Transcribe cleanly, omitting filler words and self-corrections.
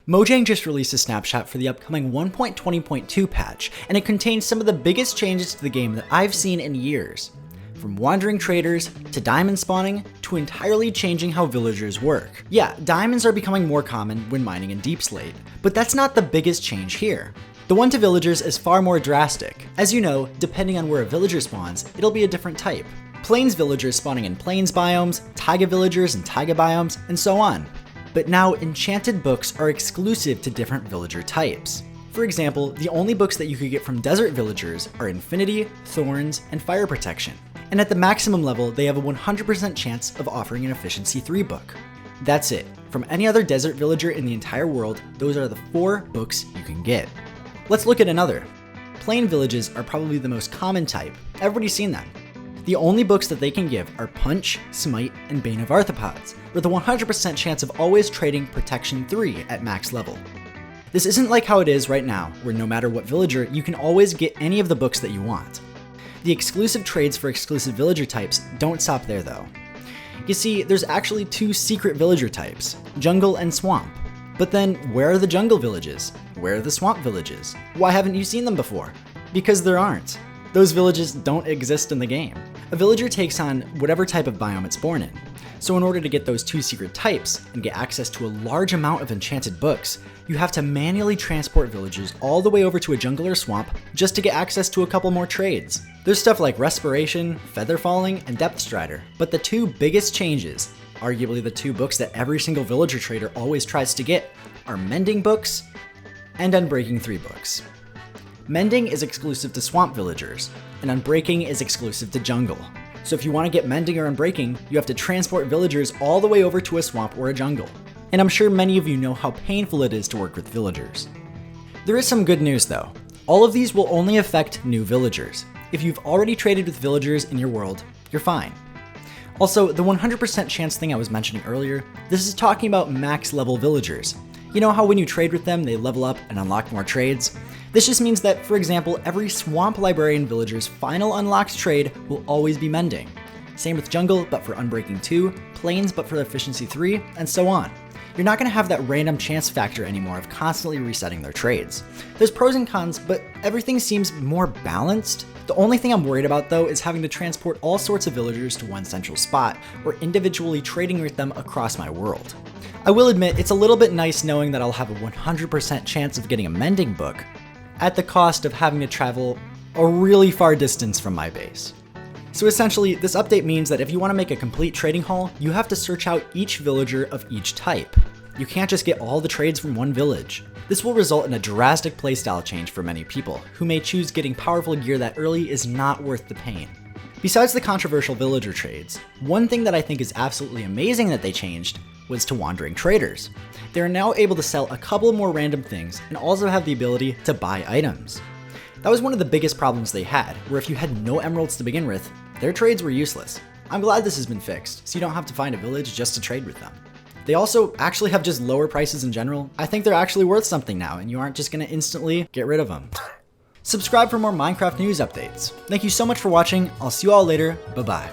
Mojang just released a snapshot for the upcoming 1.20.2 patch, and it contains some of the biggest changes to the game that I've seen in years. From wandering traders, to diamond spawning, to entirely changing how villagers work. Yeah, diamonds are becoming more common when mining in Deep Slate, but that's not the biggest change here. The one to villagers is far more drastic. As you know, depending on where a villager spawns, it'll be a different type. Plains villagers spawning in plains biomes, taiga villagers in taiga biomes, and so on. But now, enchanted books are exclusive to different villager types. For example, the only books that you could get from desert villagers are Infinity, Thorns, and Fire Protection. And at the maximum level, they have a 100% chance of offering an Efficiency 3 book. That's it. From any other desert villager in the entire world, those are the 4 books you can get. Let's look at another. Plain villages are probably the most common type. Everybody's seen them. The only books that they can give are Punch, Smite, and Bane of Arthropods, with a 100% chance of always trading Protection 3 at max level. This isn't like how it is right now, where no matter what villager, you can always get any of the books that you want. The exclusive trades for exclusive villager types don't stop there though. You see, there's actually 2 secret villager types, Jungle and Swamp. But then, where are the jungle villages? Where are the swamp villages? Why haven't you seen them before? Because there aren't. Those villages don't exist in the game. A villager takes on whatever type of biome it's born in. So in order to get those 2 secret types and get access to a large amount of enchanted books, you have to manually transport villagers all the way over to a jungle or swamp just to get access to a couple more trades. There's stuff like Respiration, Feather Falling, and Depth Strider, but the 2 biggest changes, arguably the 2 books that every single villager trader always tries to get, are Mending books and Unbreaking 3 books. Mending is exclusive to swamp villagers, and Unbreaking is exclusive to jungle. So if you want to get Mending or Unbreaking, you have to transport villagers all the way over to a swamp or a jungle. And I'm sure many of you know how painful it is to work with villagers. There is some good news though. All of these will only affect new villagers. If you've already traded with villagers in your world, you're fine. Also, the 100% chance thing I was mentioning earlier, this is talking about max level villagers. You know how when you trade with them, they level up and unlock more trades? This just means that, for example, every Swamp Librarian villager's final unlocked trade will always be Mending. Same with Jungle, but for Unbreaking 2, Plains, but for Efficiency 3, and so on. You're not going to have that random chance factor anymore of constantly resetting their trades. There's pros and cons, but everything seems more balanced. The only thing I'm worried about though is having to transport all sorts of villagers to one central spot, or individually trading with them across my world. I will admit, it's a little bit nice knowing that I'll have a 100% chance of getting a Mending book, at the cost of having to travel a really far distance from my base. So essentially, this update means that if you want to make a complete trading haul, you have to search out each villager of each type. You can't just get all the trades from one village. This will result in a drastic playstyle change for many people, who may choose getting powerful gear that early is not worth the pain. Besides the controversial villager trades, one thing that I think is absolutely amazing that they changed was to wandering traders. They are now able to sell a couple more random things and also have the ability to buy items. That was one of the biggest problems they had, where if you had no emeralds to begin with, their trades were useless. I'm glad this has been fixed, so you don't have to find a village just to trade with them. They also actually have just lower prices in general. I think they're actually worth something now, and you aren't just gonna instantly get rid of them. Subscribe for more Minecraft news updates. Thank you so much for watching. I'll see you all later. Bye-bye.